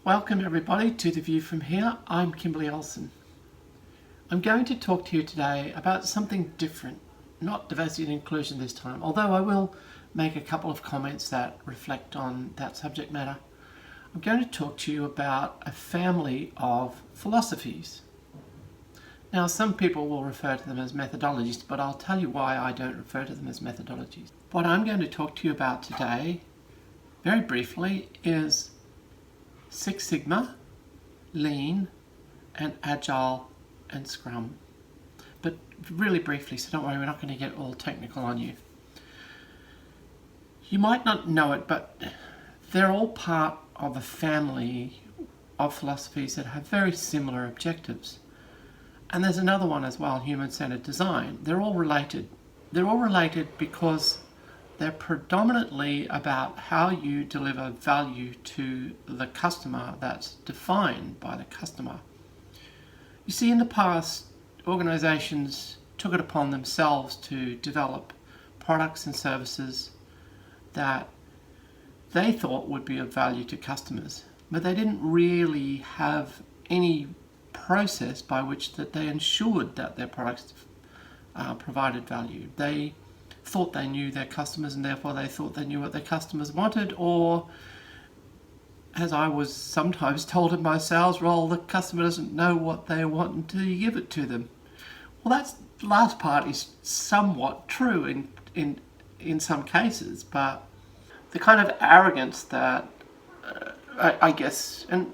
Welcome everybody to The View From Here. I'm Kimberly Olsen. I'm going to talk to you today about something different, not diversity and inclusion this time, although I will make a couple of comments that reflect on that subject matter. I'm going to talk to you about a family of philosophies. Now, some people will refer to them as methodologies, but I'll tell you why I don't refer to them as methodologies. What I'm going to talk to you about today, very briefly, is Six Sigma, Lean, and Agile and Scrum. But really briefly, so don't worry, we're not going to get all technical on you. You might not know it, but they're all part of a family of philosophies that have very similar objectives. And there's another one as well, human-centered design. They're all related. They're all related because they're predominantly about how you deliver value to the customer that's defined by the customer. You see, in the past, organizations took it upon themselves to develop products and services that they thought would be of value to customers, but they didn't really have any process by which that they ensured that their products provided value. They thought they knew their customers, and therefore they thought they knew what their customers wanted, or as I was sometimes told in my sales role, the customer doesn't know what they want until you give it to them. Well, the last part is somewhat true in some cases, but the kind of arrogance that I guess, and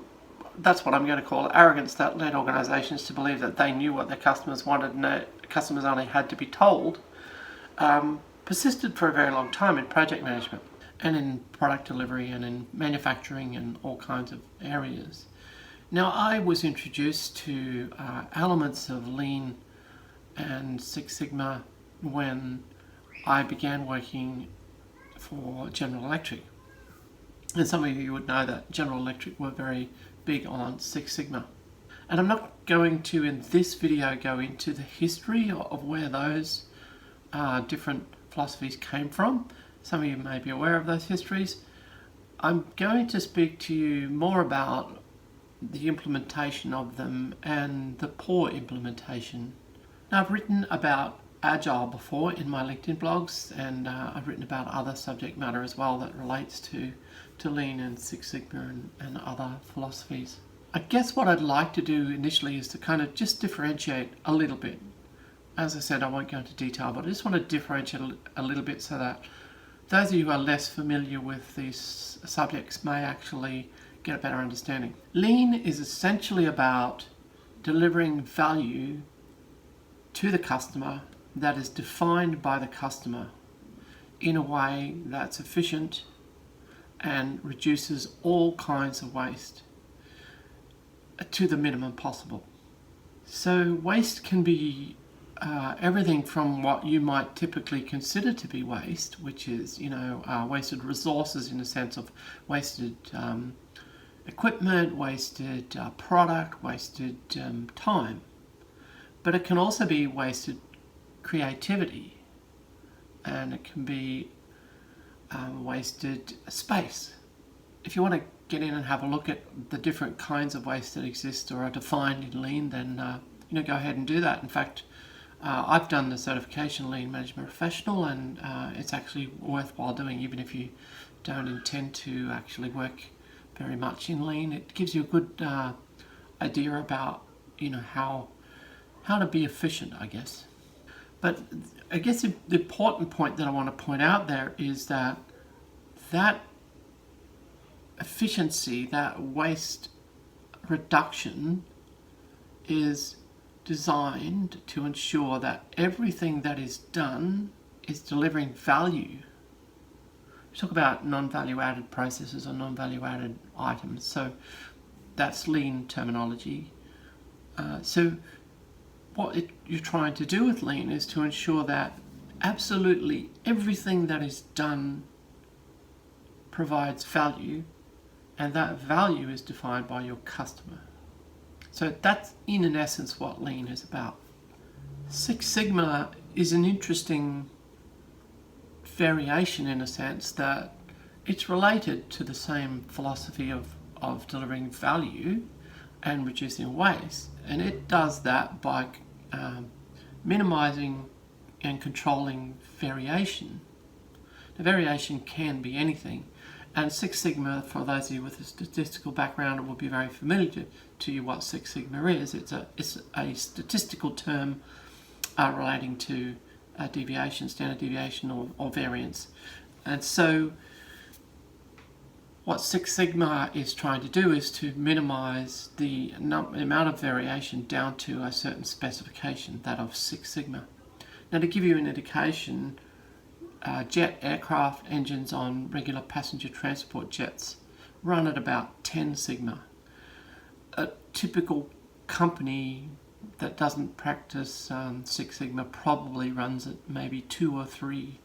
that's what I'm going to call it, arrogance that led organizations to believe that they knew what their customers wanted and their customers only had to be told, persisted for a very long time in project management and in product delivery and in manufacturing and all kinds of areas. Now, I was introduced to elements of Lean and Six Sigma when I began working for General Electric. And some of you would know that General Electric were very big on Six Sigma. And I'm not going to, in this video, go into the history of where those different philosophies came from. Some of you may be aware of those histories. I'm going to speak to you more about the implementation of them and the poor implementation. Now, I've written about Agile before in my LinkedIn blogs, and I've written about other subject matter as well that relates to Lean and Six Sigma and other philosophies. I guess what I'd like to do initially is to kind of just differentiate a little bit. As I said, I won't go into detail, but I just want to differentiate a little bit so that those of you who are less familiar with these subjects may actually get a better understanding. Lean is essentially about delivering value to the customer that is defined by the customer in a way that's efficient and reduces all kinds of waste to the minimum possible. So waste can be everything from what you might typically consider to be waste, which is, wasted resources in the sense of wasted equipment, wasted product, wasted time. But it can also be wasted creativity, and it can be wasted space. If you want to get in and have a look at the different kinds of waste that exist or are defined in Lean, then go ahead and do that. In fact, I've done the certification Lean Management Professional, and it's actually worthwhile doing even if you don't intend to actually work very much in Lean. It gives you a good idea about how to be efficient, I guess. But I guess the important point that I want to point out there is that efficiency, that waste reduction, is designed to ensure that everything that is done is delivering value. We talk about non-value added processes or non-value added items, so that's Lean terminology. So what you're trying to do with Lean is to ensure that absolutely everything that is done provides value, and that value is defined by your customer. So that's in essence what Lean is about. Six Sigma is an interesting variation in a sense that it's related to the same philosophy of of delivering value and reducing waste. And it does that by minimizing and controlling variation. The variation can be anything. And Six Sigma, for those of you with a statistical background, will be very familiar to you what Six Sigma is. It's a statistical term relating to deviation, standard deviation or variance. And so what Six Sigma is trying to do is to minimize the amount of variation down to a certain specification, that of Six Sigma. Now, to give you an indication, jet aircraft engines on regular passenger transport jets run at about 10 Sigma. A typical company that doesn't practice Six Sigma probably runs at maybe 2 or 3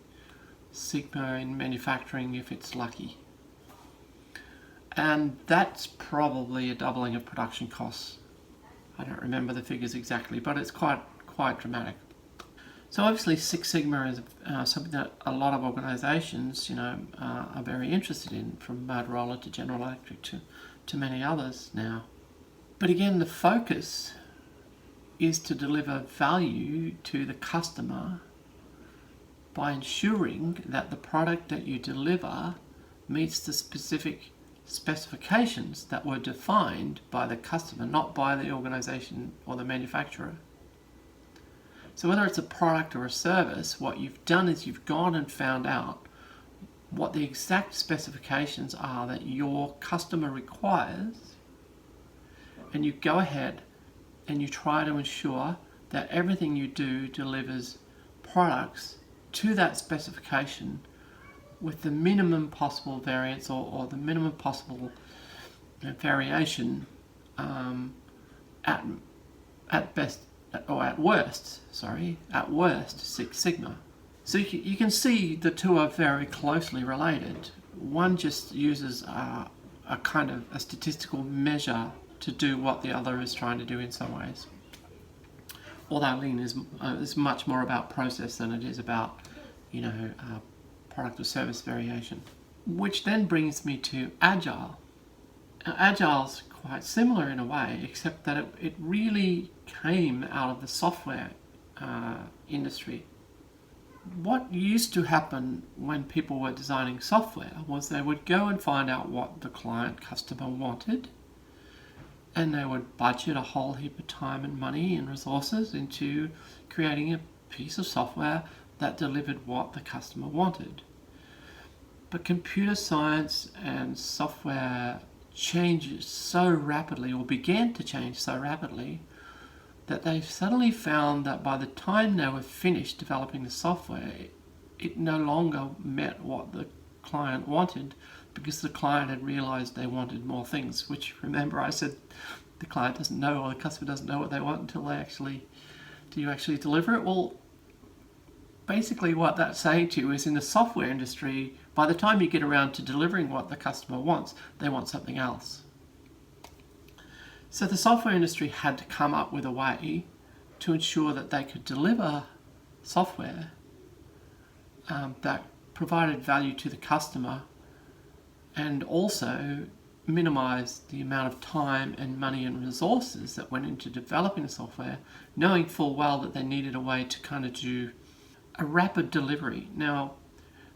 Sigma in manufacturing if it's lucky. And that's probably a doubling of production costs. I don't remember the figures exactly, but it's quite dramatic. So obviously Six Sigma is something that a lot of organisations, are very interested in, from Motorola to General Electric to many others now. But again, the focus is to deliver value to the customer by ensuring that the product that you deliver meets the specific specifications that were defined by the customer, not by the organisation or the manufacturer. So whether it's a product or a service, what you've done is you've gone and found out what the exact specifications are that your customer requires, and you go ahead and you try to ensure that everything you do delivers products to that specification with the minimum possible variance or the minimum possible variation at best, or at worst Six Sigma. So you can see the two are very closely related. One just uses a kind of a statistical measure to do what the other is trying to do in some ways. Although Lean is much more about process than it is about, product or service variation. Which then brings me to Agile. Now, Agile's quite similar in a way, except that it really came out of the software industry. What used to happen when people were designing software was they would go and find out what the customer wanted, and they would budget a whole heap of time and money and resources into creating a piece of software that delivered what the customer wanted. But computer science and software changes so rapidly, or began to change so rapidly, that they suddenly found that by the time they were finished developing the software, it no longer met what the client wanted, because the client had realized they wanted more things, which, remember, I said the client doesn't know, or the customer doesn't know what they want until you actually deliver it. Well, basically what that's saying to you is, in the software industry, by the time you get around to delivering what the customer wants, they want something else. So the software industry had to come up with a way to ensure that they could deliver software that provided value to the customer, and also minimize the amount of time and money and resources that went into developing the software, knowing full well that they needed a way to kind of do a rapid delivery. Now,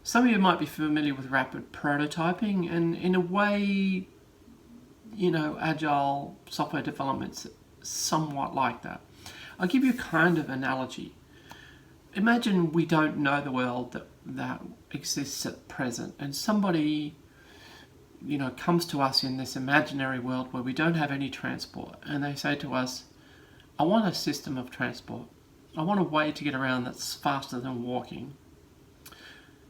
some of you might be familiar with rapid prototyping, and in a way, Agile software development's somewhat like that. I'll give you a kind of analogy. Imagine we don't know the world that exists at present, and somebody comes to us in this imaginary world where we don't have any transport, and they say to us, I want a system of transport. I want a way to get around that's faster than walking.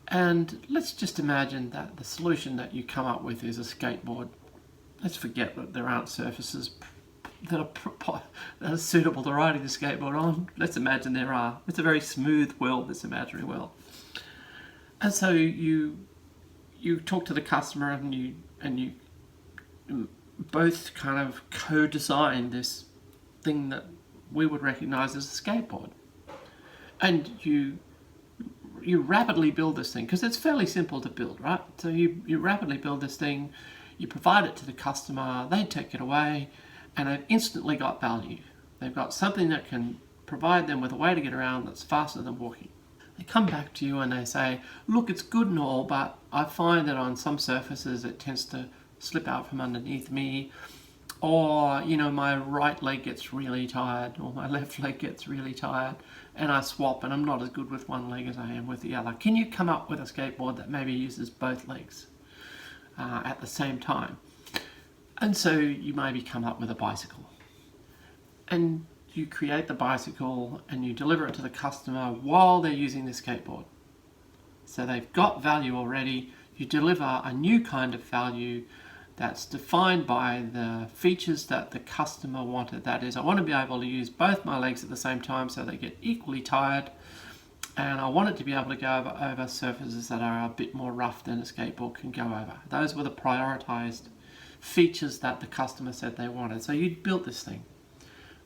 And let's just imagine that the solution that you come up with is a skateboard. Let's forget that there aren't surfaces that are suitable to riding the skateboard on. Let's imagine there are. It's a very smooth world, this imaginary world. And so you talk to the customer, and you both kind of co-design this thing that we would recognize as a skateboard. And you rapidly build this thing, because it's fairly simple to build, right? So you rapidly build this thing. You provide it to the customer, they take it away, and they've instantly got value. They've got something that can provide them with a way to get around that's faster than walking. They come back to you and they say, look, it's good and all, but I find that on some surfaces it tends to slip out from underneath me, or, you know, my right leg gets really tired, or my left leg gets really tired, and I swap and I'm not as good with one leg as I am with the other. Can you come up with a skateboard that maybe uses both legs at the same time? And so you maybe come up with a bicycle. And you create the bicycle and you deliver it to the customer while they're using the skateboard. So they've got value already. You deliver a new kind of value that's defined by the features that the customer wanted. That is, I want to be able to use both my legs at the same time so they get equally tired, and I want it to be able to go over surfaces that are a bit more rough than a skateboard can go over. Those were the prioritized features that the customer said they wanted. So you'd built this thing,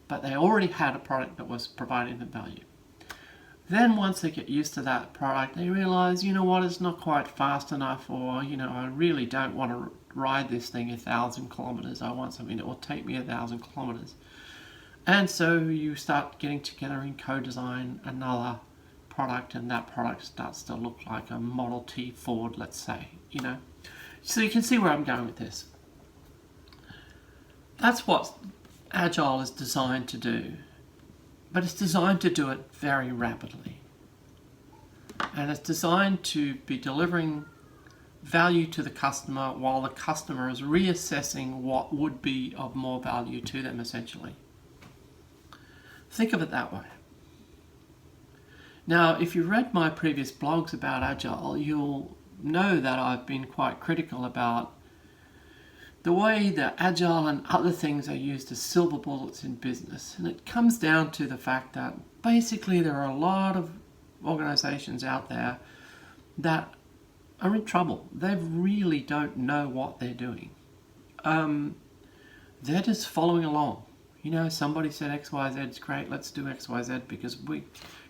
but they already had a product that was providing them value. Then once they get used to that product, they realize, you know what, it's not quite fast enough, or, you know, I really don't want to ride this thing 1,000 kilometers. I want something that will take me 1,000 kilometers. And so you start getting together and co-design another product, and that product starts to look like a Model T Ford, let's say, you know. So you can see where I'm going with this. That's what Agile is designed to do. But it's designed to do it very rapidly. And it's designed to be delivering value to the customer while the customer is reassessing what would be of more value to them, essentially. Think of it that way. Now, if you read my previous blogs about Agile, you'll know that I've been quite critical about the way that Agile and other things are used as silver bullets in business. And it comes down to the fact that basically there are a lot of organizations out there that are in trouble. They really don't know what they're doing. They're just following along. You know, somebody said XYZ is great, let's do XYZ because we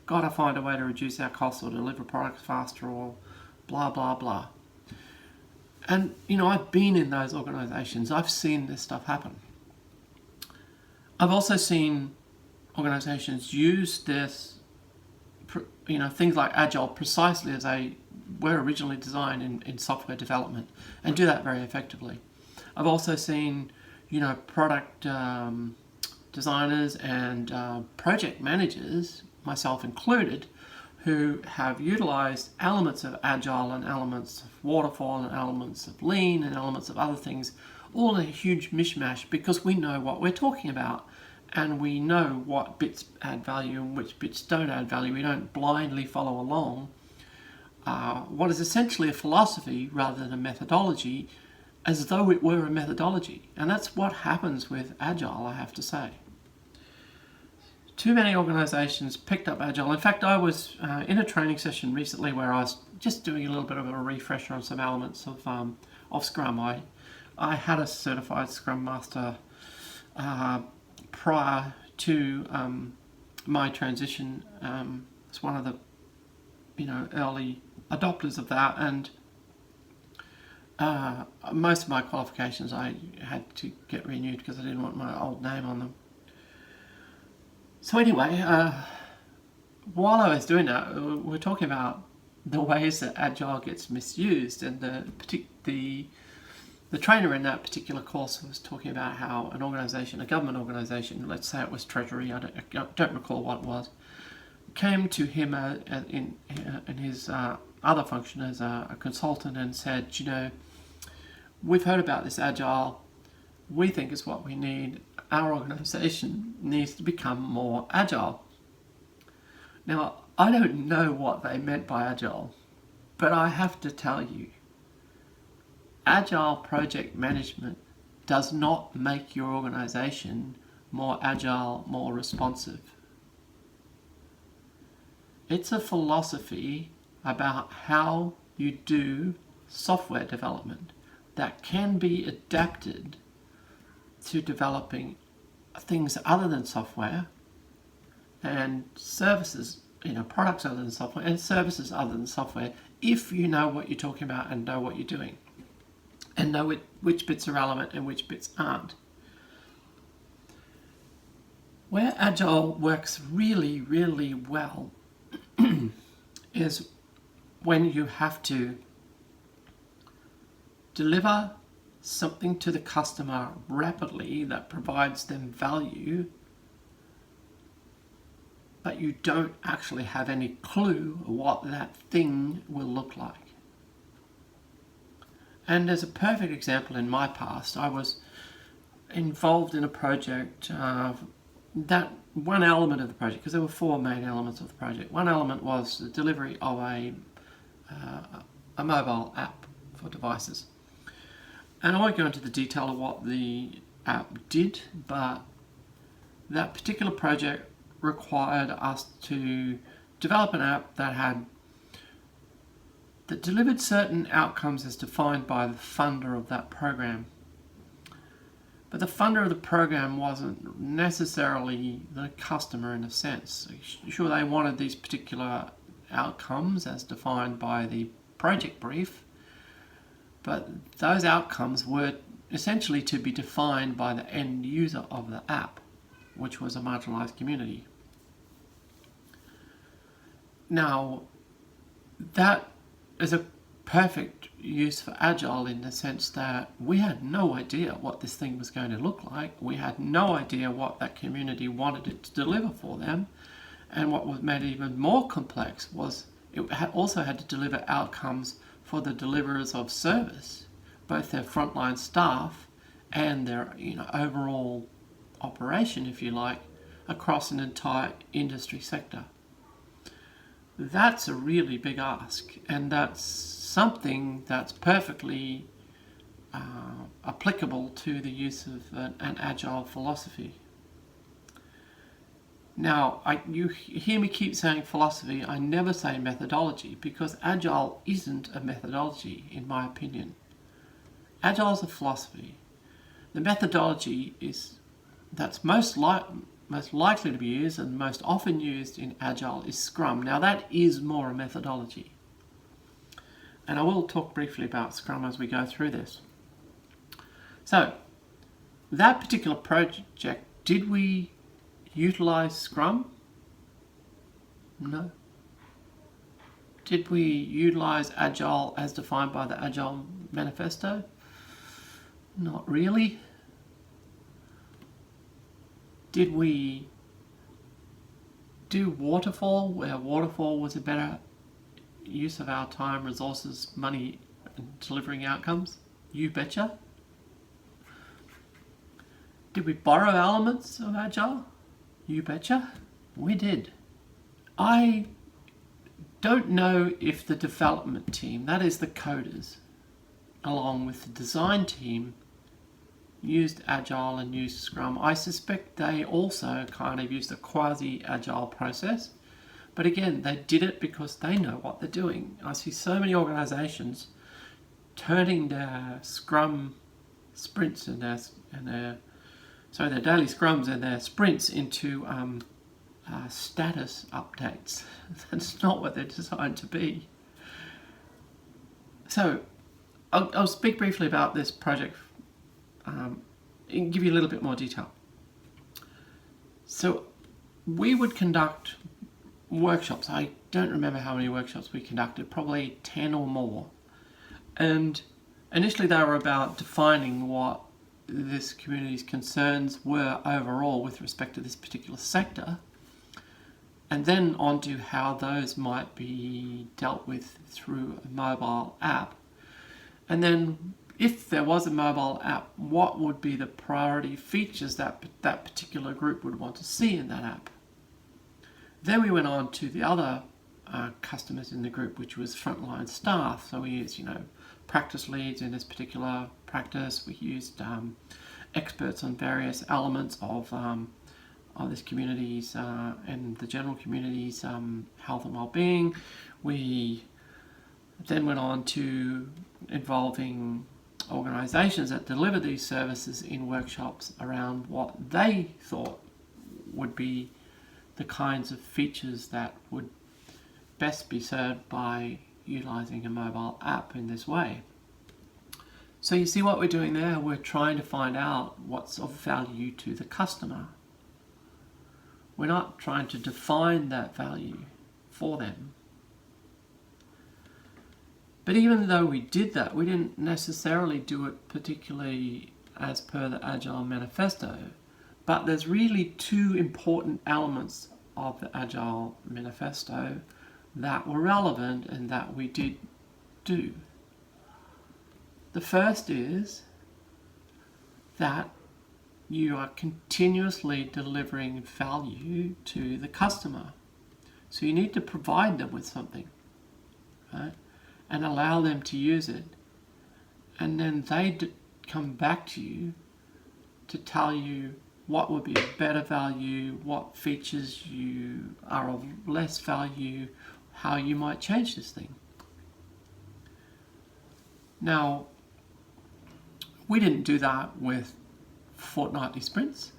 got to find a way to reduce our costs or deliver products faster or blah, blah, blah. And, you know, I've been in those organizations. I've seen this stuff happen. I've also seen organizations use this, you know, things like Agile precisely as they were originally designed in software development and do that very effectively. I've also seen, you know, product designers and project managers, myself included, who have utilized elements of Agile and elements of Waterfall and elements of Lean and elements of other things, all in a huge mishmash, because we know what we're talking about and we know what bits add value and which bits don't add value. We don't blindly follow along what is essentially a philosophy rather than a methodology, as though it were a methodology. And that's what happens with Agile, I have to say. Too many organizations picked up Agile. In fact, I was in a training session recently where I was just doing a little bit of a refresher on some elements of Scrum. I had a certified Scrum Master prior to my transition. It's one of the, you know, early adopters of that, and most of my qualifications I had to get renewed because I didn't want my old name on them. So anyway, while I was doing that, we're talking about the ways that Agile gets misused, and the trainer in that particular course was talking about how an organization, a government organization, let's say it was Treasury, I don't recall what it was, came to him in his other function as a consultant and said, you know, we've heard about this Agile, we think it's what we need. Our organization needs to become more agile. Now, I don't know what they meant by agile, but I have to tell you, agile project management does not make your organization more agile, more responsive. It's a philosophy about how you do software development that can be adapted to developing things other than software and services, you know, products other than software and services other than software, if you know what you're talking about and know what you're doing. and know which bits are relevant and which bits aren't. Where Agile works really, really well is when you have to deliver something to the customer rapidly that provides them value, but you don't actually have any clue what that thing will look like. And as a perfect example, in my past, I was involved in a project that one element of the project, because there were four main elements of the project. One element was the delivery of a mobile app for devices. And I won't go into the detail of what the app did, but that particular project required us to develop an app that delivered certain outcomes as defined by the funder of that program. But the funder of the program wasn't necessarily the customer in a sense. Sure, they wanted these particular outcomes as defined by the project brief, but those outcomes were essentially to be defined by the end user of the app, which was a marginalized community. Now, that is a perfect use for Agile in the sense that we had no idea what this thing was going to look like. We had no idea what that community wanted it to deliver for them. And what was made even more complex was it also had to deliver outcomes for the deliverers of service, both their frontline staff and their overall operation, if you like, across an entire industry sector. That's a really big ask, and that's something that's perfectly applicable to the use of an Agile philosophy. Now, you hear me keep saying philosophy, I never say methodology, because Agile isn't a methodology, in my opinion. Agile is a philosophy. The methodology that's most likely to be used and most often used in Agile is Scrum. Now, that is more a methodology. And I will talk briefly about Scrum as we go through this. So, that particular project, did we utilize Scrum? No. Did we utilize Agile as defined by the Agile Manifesto? Not really. Did we do Waterfall, where Waterfall was a better use of our time, resources, money, and delivering outcomes? You betcha. Did we borrow elements of Agile? You betcha. We did. I don't know if the development team, that is the coders, along with the design team, used Agile and used Scrum. I suspect they also kind of used a quasi-Agile process. But again, they did it because they know what they're doing. I see so many organizations turning their Scrum sprints and their daily Scrums and their sprints into status updates. That's not what they're designed to be. So, I'll speak briefly about this project and give you a little bit more detail. So, we would conduct workshops. I don't remember how many workshops we conducted, probably 10 or more. And initially they were about defining what this community's concerns were overall with respect to this particular sector, and then on to how those might be dealt with through a mobile app. And then if there was a mobile app, what would be the priority features that that particular group would want to see in that app? Then we went on to the other customers in the group, which was frontline staff. So we used, practice leads in this particular practice. We used experts on various elements of this community's and the general community's health and well-being. We then went on to involving organisations that deliver these services in workshops around what they thought would be the kinds of features that would best be served by utilising a mobile app in this way. So you see what we're doing there? We're trying to find out what's of value to the customer. We're not trying to define that value for them. But even though we did that, we didn't necessarily do it particularly as per the Agile Manifesto. But there's really two important elements of the Agile Manifesto that were relevant and that we did do. The first is that you are continuously delivering value to the customer. So you need to provide them with something, right? And allow them to use it. And then they come back to you to tell you what would be a better value, what features you are of less value, how you might change this thing. Now, we didn't do that with fortnightly sprints.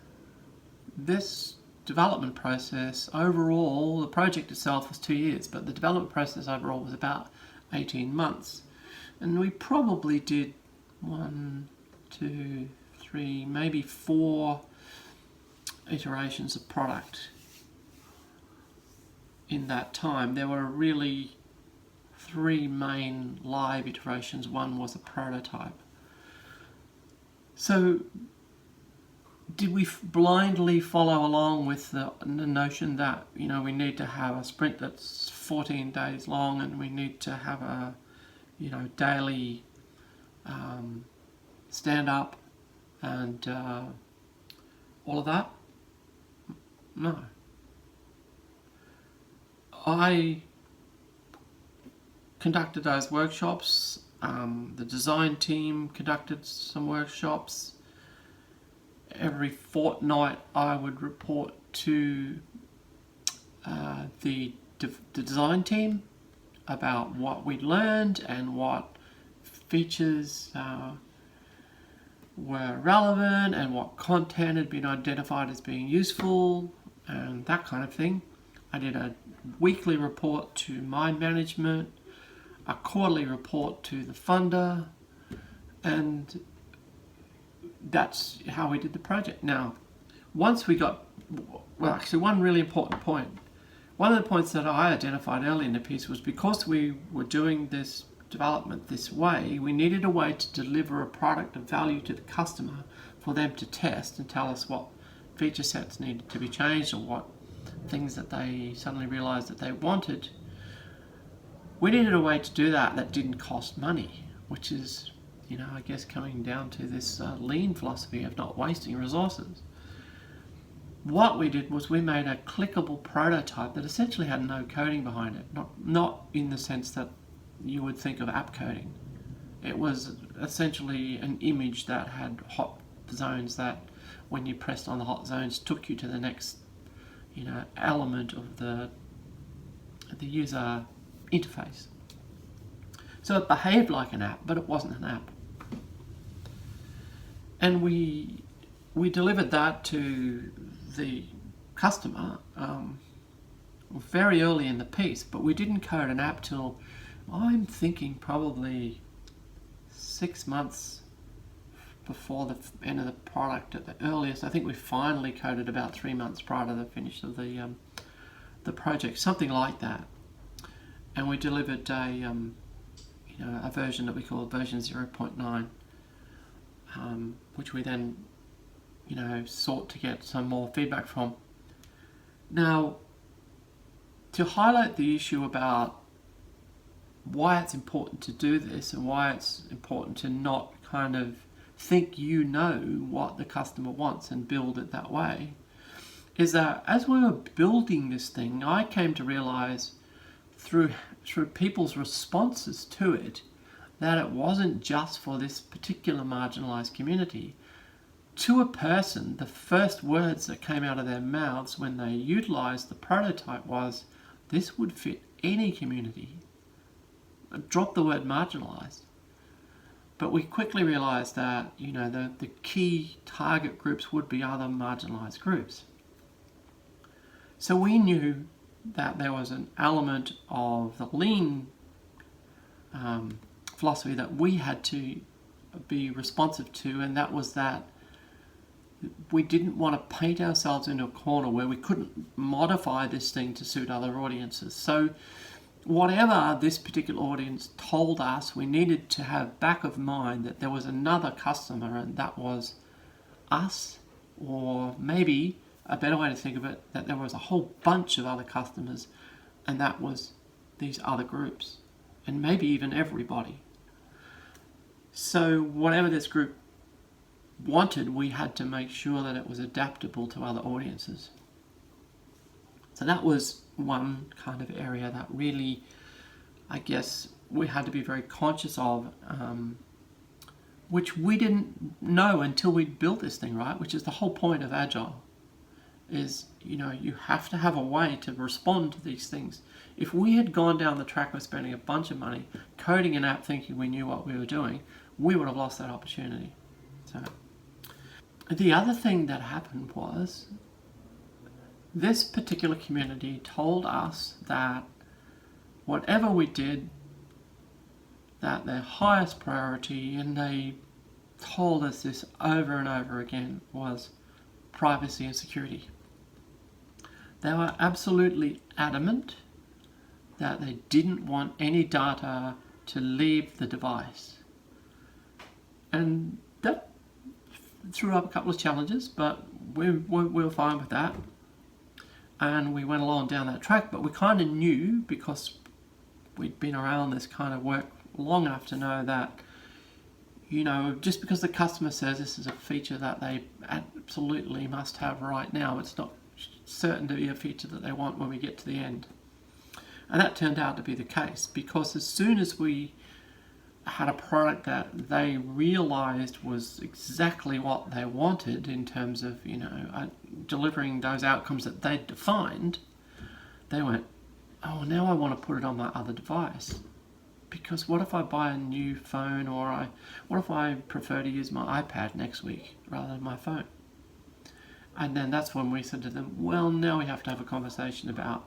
This development process overall, the project itself was 2 years, but the development process overall was about 18 months. And we probably did 1, 2, 3, maybe 4 iterations of product in that time. There were really 3 main live iterations. One was a prototype. So did we blindly follow along with the notion that, you know, we need to have a sprint that's 14 days long and we need to have a, you know, daily stand up and all of that? No. I conducted those workshops. The design team conducted some workshops. Every fortnight I would report to the design team about what we'd learned and what features were relevant and what content had been identified as being useful and that kind of thing. I did a weekly report to my management, a quarterly report to the funder, and that's how we did the project. Now, once we got, well, actually one really important point. One of the points that I identified early in the piece was because we were doing this development this way, we needed a way to deliver a product of value to the customer for them to test and tell us what feature sets needed to be changed or what things that they suddenly realized that they wanted. We needed a way to do that that didn't cost money, which is, you know, I guess coming down to this lean philosophy of not wasting resources. What we did was we made a clickable prototype that essentially had no coding behind it, not in the sense that you would think of app coding. It was essentially an image that had hot zones that, when you pressed on the hot zones, took you to the next, you know, element of the user interface. So it behaved like an app, but it wasn't an app. And we delivered that to the customer very early in the piece, but we didn't code an app till, I'm thinking, probably 6 months before the end of the product at the earliest. I think we finally coded about 3 months prior to the finish of the project, something like that. And we delivered a version that we call version 0.9, which we then, you know, sought to get some more feedback from. Now, to highlight the issue about why it's important to do this and why it's important to not kind of think you know what the customer wants and build it that way, is that as we were building this thing, I came to realize through people's responses to it that it wasn't just for this particular marginalized community. To a person, the first words that came out of their mouths when they utilized the prototype was, this would fit any community. Drop the word marginalized. But we quickly realized that, you know, the key target groups would be other marginalized groups. So we knew that there was an element of the lean philosophy that we had to be responsive to, and that was that we didn't want to paint ourselves into a corner where we couldn't modify this thing to suit other audiences. So whatever this particular audience told us, we needed to have back of mind that there was another customer, and that was us, or maybe a better way to think of it, that there was a whole bunch of other customers, and that was these other groups, and maybe even everybody. So whatever this group wanted, we had to make sure that it was adaptable to other audiences. So that was one kind of area that really, I guess, we had to be very conscious of, which we didn't know until we built this thing, right? Which is the whole point of Agile, is, you have to have a way to respond to these things. If we had gone down the track of spending a bunch of money coding an app thinking we knew what we were doing, we would have lost that opportunity. So the other thing that happened was this particular community told us that whatever we did, that their highest priority, and they told us this over and over again, was privacy and security. They were absolutely adamant that they didn't want any data to leave the device. And that threw up a couple of challenges, but we were fine with that. And we went along down that track, but we kind of knew, because we'd been around this kind of work long enough to know that, just because the customer says this is a feature that they absolutely must have right now, it's not certain to be a feature that they want when we get to the end. And that turned out to be the case, because as soon as we had a product that they realized was exactly what they wanted in terms of, delivering those outcomes that they'd defined, they went, oh, now I want to put it on my other device. Because what if I buy a new phone, or what if I prefer to use my iPad next week rather than my phone? And then that's when we said to them, well, now we have to have a conversation about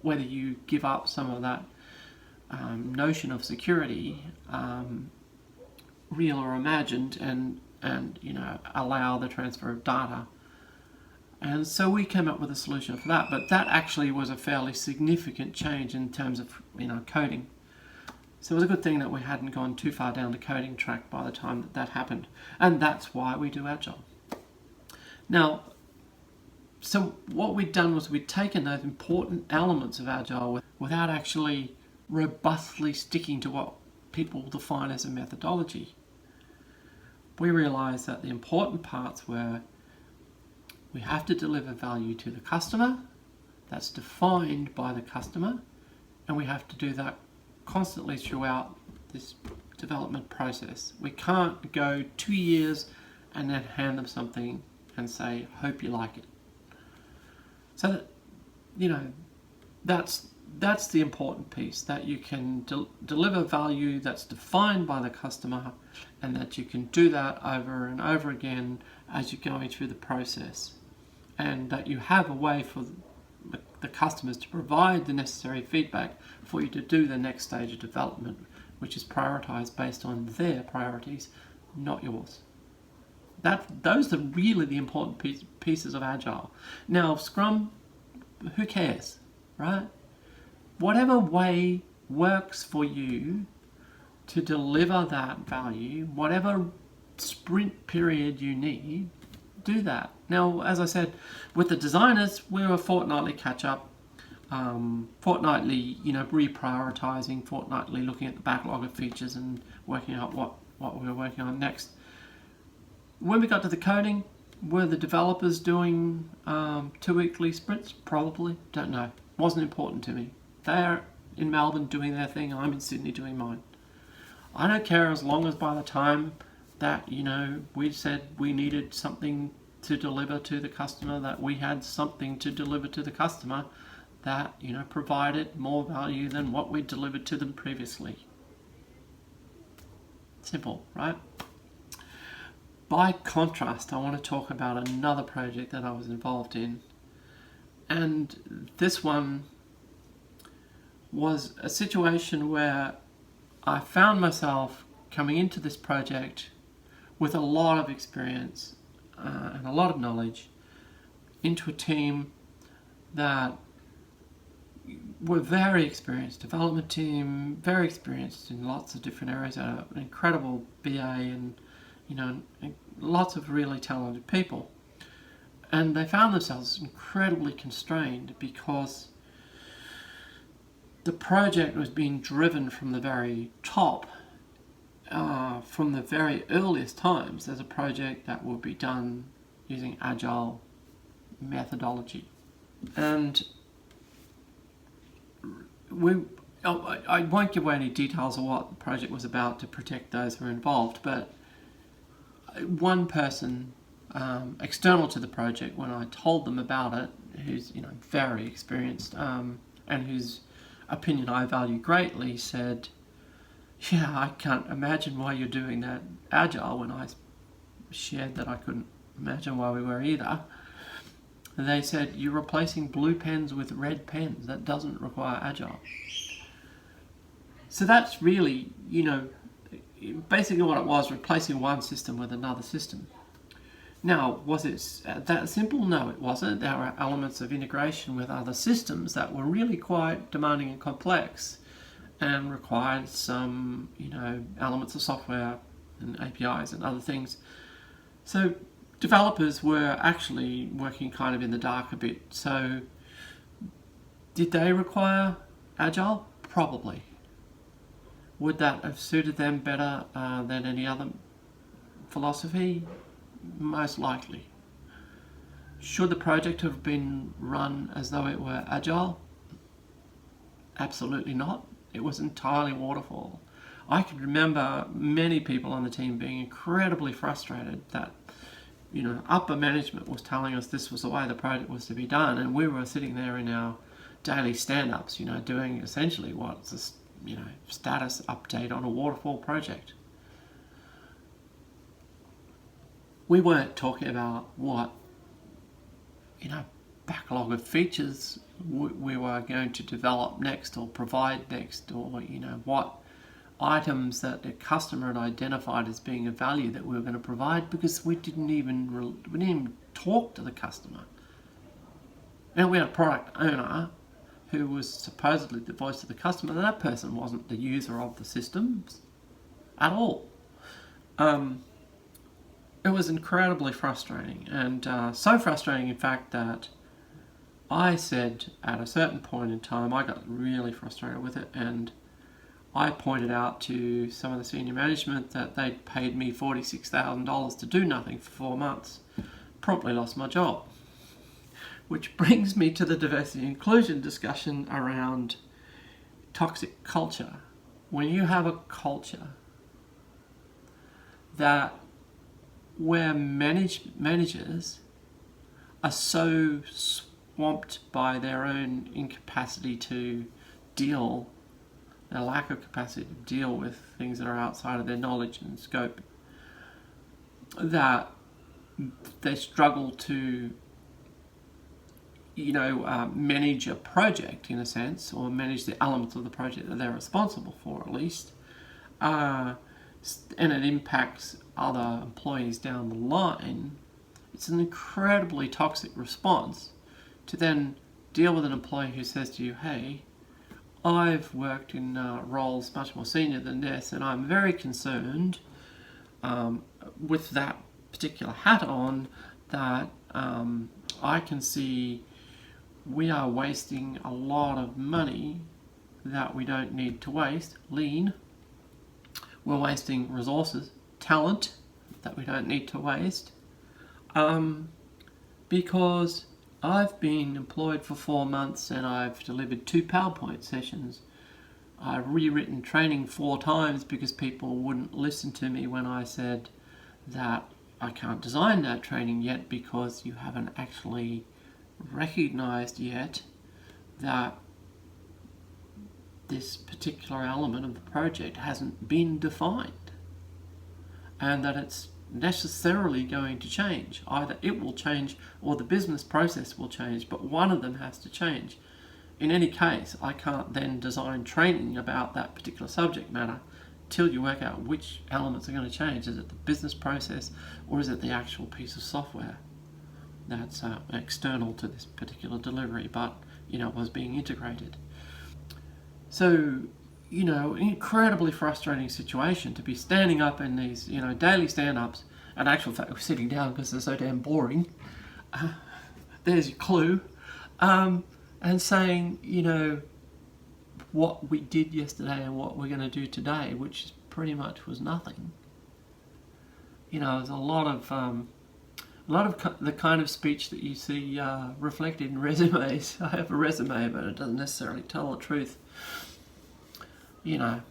whether you give up some of that notion of security, real or imagined, and allow the transfer of data. And so we came up with a solution for that, but that actually was a fairly significant change in terms of coding. So it was a good thing that we hadn't gone too far down the coding track by the time that happened, and that's why we do Agile. Now, so what we'd done was we'd taken those important elements of Agile without actually robustly sticking to what people define as a methodology. We realized that the important parts were, we have to deliver value to the customer, that's defined by the customer, and we have to do that constantly throughout this development process. We can't go 2 years and then hand them something and say, hope you like it. So that, that's the important piece, that you can deliver value that's defined by the customer, and that you can do that over and over again as you're going through the process, and that you have a way for the customers to provide the necessary feedback for you to do the next stage of development, which is prioritized based on their priorities, not yours. Those are really the important pieces of Agile. Now, Scrum, who cares, right? Whatever way works for you to deliver that value, whatever sprint period you need, do that. Now, as I said, with the designers, we were fortnightly catch up, fortnightly, reprioritizing, fortnightly looking at the backlog of features and working out what we were working on next. When we got to the coding, were the developers doing 2 weekly sprints? Probably, don't know. Wasn't important to me. They're in Melbourne doing their thing, I'm in Sydney doing mine. I don't care as long as by the time that, we said we needed something to deliver to the customer, that we had something to deliver to the customer that, provided more value than what we delivered to them previously. Simple, right? By contrast, I want to talk about another project that I was involved in. And this one was a situation where I found myself coming into this project with a lot of experience and a lot of knowledge into a team that were very experienced, development team, very experienced in lots of different areas, an incredible BA and, lots of really talented people. And they found themselves incredibly constrained because the project was being driven from the very top, from the very earliest times as a project that would be done using Agile methodology. And I won't give away any details of what the project was about to protect those who were involved, but one person external to the project, when I told them about it, who's very experienced and whose opinion I value greatly, said, "Yeah, I can't imagine why you're doing that Agile," when I shared that I couldn't imagine why we were either. And they said, "You're replacing blue pens with red pens. That doesn't require Agile." So that's really, basically what it was, replacing one system with another system. Now, was it that simple? No, it wasn't. There were elements of integration with other systems that were really quite demanding and complex and required some, elements of software and APIs and other things. So developers were actually working kind of in the dark a bit. So did they require Agile? Probably. Would that have suited them better than any other philosophy? Most likely. Should the project have been run as though it were Agile? Absolutely not. It was entirely waterfall. I can remember many people on the team being incredibly frustrated that upper management was telling us this was the way the project was to be done, and we were sitting there in our daily stand-ups, doing essentially what's a status update on a waterfall project. We weren't talking about what backlog of features we were going to develop next or provide next, or what items that the customer had identified as being of value that we were going to provide, because we didn't even talk to the customer. Now, we had a product owner who was supposedly the voice of the customer. That person wasn't the user of the systems at all. It was incredibly frustrating, and so frustrating, in fact, that I said at a certain point in time, I got really frustrated with it, and I pointed out to some of the senior management that they'd paid me $46,000 to do nothing for 4 months. Promptly lost my job. Which brings me to the diversity and inclusion discussion around toxic culture. When you have a culture that where managers are so swamped by their own incapacity to deal, their lack of capacity to deal with things that are outside of their knowledge and scope, that they struggle to manage a project, in a sense, or manage the elements of the project that they're responsible for, at least, and it impacts other employees down the line. It's an incredibly toxic response to then deal with an employee who says to you, "Hey, I've worked in roles much more senior than this, and I'm very concerned with that particular hat on that I can see we are wasting a lot of money that we don't need to waste. Lean. We're wasting resources, talent that we don't need to waste, because I've been employed for 4 months and I've delivered 2 PowerPoint sessions. I've rewritten training 4 times because people wouldn't listen to me when I said that I can't design that training yet because you haven't actually recognized yet that this particular element of the project hasn't been defined, and that it's necessarily going to change. Either it will change or the business process will change, but one of them has to change. In any case, I can't then design training about that particular subject matter till you work out which elements are going to change. Is it the business process, or is it the actual piece of software that's external to this particular delivery, but was being integrated? So, incredibly frustrating situation to be standing up in these, daily stand-ups, and actual fact we're sitting down because they're so damn boring. There's your clue. And saying, what we did yesterday and what we're going to do today, which pretty much was nothing. There's a lot of the kind of speech that you see reflected in resumes. I have a resume, but it doesn't necessarily tell the truth. It's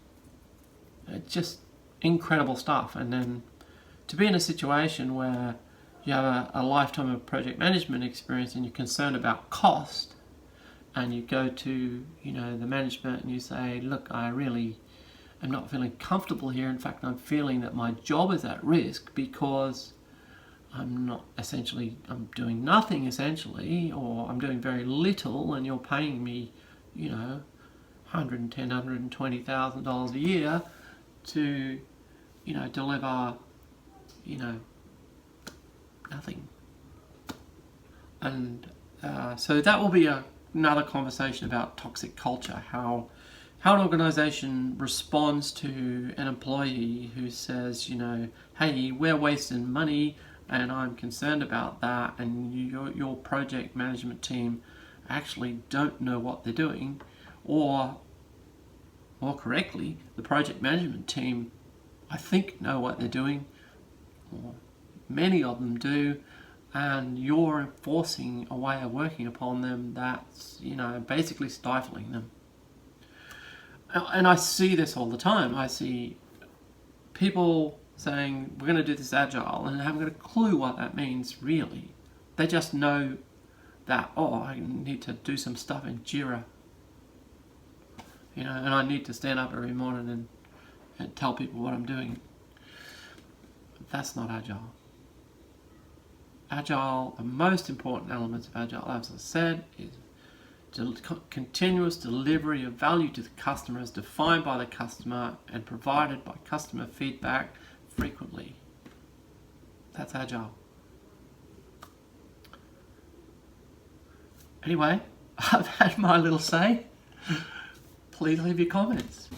just incredible stuff. And then to be in a situation where you have a lifetime of project management experience and you're concerned about cost, and you go to the management and you say, look, I really am not feeling comfortable here. In fact, I'm feeling that my job is at risk because I'm doing nothing essentially, or I'm doing very little, and you're paying me, $110,000, $120,000 a year to, deliver, nothing. And so that will be another conversation about toxic culture, how an organization responds to an employee who says, hey, we're wasting money and I'm concerned about that, and your project management team actually don't know what they're doing, or more correctly, the project management team, I think, know what they're doing, or many of them do, and you're enforcing a way of working upon them that's, basically stifling them. And I see this all the time. I see people saying, we're going to do this Agile, and haven't got a clue what that means, really. They just know that, I need to do some stuff in Jira. And I need to stand up every morning and tell people what I'm doing. That's not Agile. Agile, the most important elements of Agile, as I said, is continuous delivery of value to the customer as defined by the customer and provided by customer feedback frequently. That's Agile. Anyway, I've had my little say. Please leave your comments.